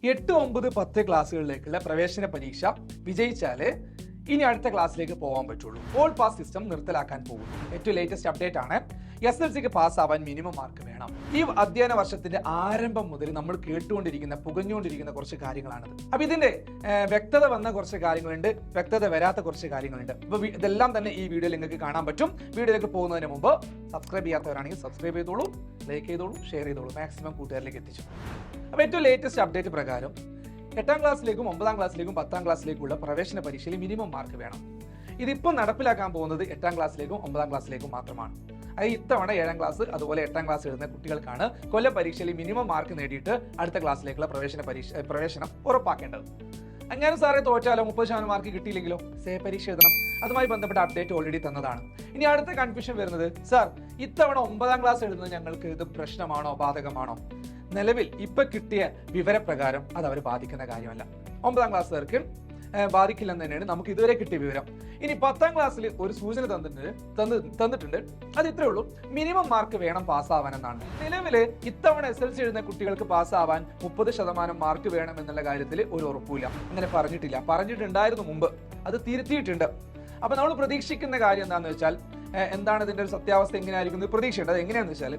8, 9, 10 ക്ലാസ്സുകളിലേക്കുള്ള പ്രവേശന പരീക്ഷ വിജയിച്ചാൽ ഇനി അടുത്ത ക്ലാസ്സിലേക്ക് പോകാൻ പറ്റുള്ളൂ. ഓൾ പാസ് സിസ്റ്റം നിർത്തലാക്കാൻ പോകുന്നു. ഏറ്റവും ലേറ്റസ്റ്റ് അപ്ഡേറ്റ് ആണ്. SLCക്ക് പാസ്സാവാൻ മിനിമം മാർക്ക് വേണം. ഈ അധ്യയന വർഷത്തിന്റെ ആരംഭം മുതൽ നമ്മൾ പുകഞ്ഞുകൊണ്ടിരിക്കുന്ന കുറച്ച് കാര്യങ്ങളാണിത്. അപ്പൊ ഇതിന്റെ വ്യക്തത വന്ന കുറച്ച് കാര്യങ്ങളുണ്ട്, വ്യക്തത വരാത്ത കുറച്ച് കാര്യങ്ങളുണ്ട്. അപ്പൊ ഇതെല്ലാം തന്നെ ഈ വീഡിയോയിൽ നിങ്ങൾക്ക് കാണാൻ പറ്റും. വീഡിയോയിലേക്ക് പോകുന്നതിന് മുമ്പ് സബ്സ്ക്രൈബ് ചെയ്യാത്തവരാണെങ്കിൽ സബ്സ്ക്രൈബ് ചെയ്തോളൂ, ലൈക്ക് ചെയ്തോളൂ, ഷെയർ ചെയ്തോളൂ, മാക്സിമം കൂട്ടുകാരിലേക്ക് എത്തിച്ചു. അപ്പൊ ഏറ്റവും ലേറ്റസ്റ്റ് അപ്ഡേറ്റ് പ്രകാരം 8ാം ക്ലാസ്സിലേക്കും 9ാം ക്ലാസ്സിലേക്കും 10ാം ക്ലാസ്സിലേക്കുള്ള പ്രവേശന പരീക്ഷയിൽ മിനിമം മാർക്ക് വേണം. ഇതിപ്പോൾ നടപ്പിലാക്കാൻ പോകുന്നത് 8ാം ക്ലാസ്സിലേക്കും 9ാം ക്ലാസ്സിലേക്കും മാത്രമാണ്. അത് ഇത്തവണ 7ാം ക്ലാസ് അതുപോലെ 8ാം ക്ലാസ് എഴുതുന്ന കുട്ടികൾക്കാണ് കൊല്ലം പരീക്ഷയിൽ മിനിമം മാർക്ക് നേടിയിട്ട് അടുത്ത ക്ലാസ്സിലേക്കുള്ള പ്രവേശനം ഉറപ്പാക്കേണ്ടത്. അങ്ങനെ സാറേ തോറ്റാലോ, 30% മാർക്ക് കിട്ടിയില്ലെങ്കിലോ, പരീക്ഷ എഴുതണം. അതുമായി ബന്ധപ്പെട്ട അപ്ഡേറ്റ് ഓൾറെഡി തന്നതാണ്. ഇനി അടുത്ത കൺഫ്യൂഷൻ വരുന്നത്, സാർ ഇത്തവണ 9ാം ക്ലാസ് എഴുതുന്നത് ഞങ്ങൾക്ക് ഇത് പ്രശ്നമാണോ, ബാധകമാണോ? നിലവിൽ ഇപ്പൊ കിട്ടിയ വിവരപ്രകാരം അത് അവർ ബാധിക്കുന്ന കാര്യമല്ല. 9ാം ക്ലാസ്സുകാർക്ക് ബാധിക്കില്ലെന്ന് തന്നെയാണ് നമുക്ക് ഇതുവരെ കിട്ടിയ വിവരം. ഇനി 10ാം ക്ലാസ്സിൽ ഒരു സൂചന തന്നിട്ടുണ്ട്. അത് ഇത്രേ ഉള്ളൂ, മിനിമം മാർക്ക് വേണം പാസ്സാവാനെന്നാണ്. നിലവില് ഇത്തവണ SLC എഴുതുന്ന കുട്ടികൾക്ക് പാസ്സാവാൻ 30% മാർക്ക് വേണം എന്നുള്ള കാര്യത്തിൽ ഒരു ഉറപ്പില്ല. അങ്ങനെ പറഞ്ഞിട്ടുണ്ടായിരുന്നു മുമ്പ്, അത് തിരുത്തിയിട്ടുണ്ട്. അപ്പൊ നമ്മൾ പ്രതീക്ഷിക്കുന്ന കാര്യം എന്താണെന്ന് വെച്ചാൽ, എന്താണ് ഇതിന്റെ ഒരു സത്യാവസ്ഥ എങ്ങനെയായിരിക്കും പ്രതീക്ഷയുണ്ട്. അത് എങ്ങനെയാണെന്ന് വെച്ചാൽ,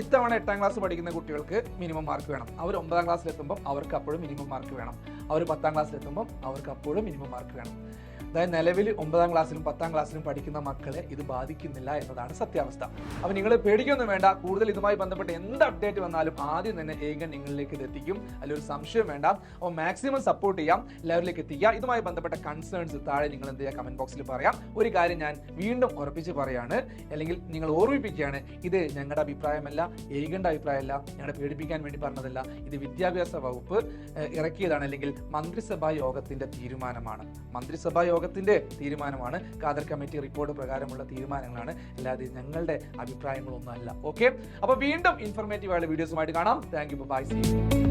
ഇത്തവണ 8ാം ക്ലാസ് പഠിക്കുന്ന കുട്ടികൾക്ക് മിനിമം മാർക്ക് വേണം. അവർ 9ാം ക്ലാസ്സിലെത്തുമ്പോൾ അവർക്ക് അപ്പോഴും മിനിമം മാർക്ക് വേണം. അവർ 10ാം ക്ലാസ്സിലെത്തുമ്പോൾ അവർക്ക് അപ്പോഴും മിനിമം മാർക്ക് വേണം. അതായത് നിലവിൽ 9ാം ക്ലാസ്സിലും 10ാം ക്ലാസ്സിലും പഠിക്കുന്ന മക്കളെ ഇത് ബാധിക്കുന്നില്ല എന്നതാണ് സത്യാവസ്ഥ. അപ്പോൾ നിങ്ങൾ പേടിക്കൊന്നും വേണ്ട. കൂടുതൽ ഇതുമായി ബന്ധപ്പെട്ട് എന്ത് അപ്ഡേറ്റ് വന്നാലും ആദ്യം തന്നെ ഏകൻ നിങ്ങളിലേക്ക് ഇത് എത്തിക്കും. അതിലൊരു സംശയം വേണ്ട. അപ്പോൾ മാക്സിമം സപ്പോർട്ട് ചെയ്യാം, എല്ലാവരിലേക്ക് എത്തിക്കുക. ഇതുമായി ബന്ധപ്പെട്ട കൺസേൺസ് താഴെ നിങ്ങൾ എന്ത് ചെയ്യുക, കമന്റ് ബോക്സിൽ പറയാം. ഒരു കാര്യം ഞാൻ വീണ്ടും ഉറപ്പിച്ച് പറയാണ്, അല്ലെങ്കിൽ നിങ്ങൾ ഓർമ്മിപ്പിക്കുകയാണ്, ഇത് ഞങ്ങളുടെ അഭിപ്രായമല്ല, ഏകന്റെ അഭിപ്രായമല്ല, ഞങ്ങളെ പേടിപ്പിക്കാൻ വേണ്ടി പറഞ്ഞതല്ല. ഇത് വിദ്യാഭ്യാസ വകുപ്പ് ഇറക്കിയതാണ്, അല്ലെങ്കിൽ മന്ത്രിസഭാ യോഗത്തിന്റെ തീരുമാനമാണ്. ത്തിന്റെ തീരുമാനമാണ്. ഖാദർ കമ്മിറ്റി റിപ്പോർട്ട് പ്രകാരമുള്ള തീരുമാനങ്ങളാണ്, അല്ലാതെ ഞങ്ങളുടെ അഭിപ്രായങ്ങളൊന്നും അല്ല. ഓക്കെ, അപ്പൊ വീണ്ടും ഇൻഫോർമേറ്റീവ് ആയ വീഡിയോസുമായിട്ട് കാണാം. Thank you, bye, see U.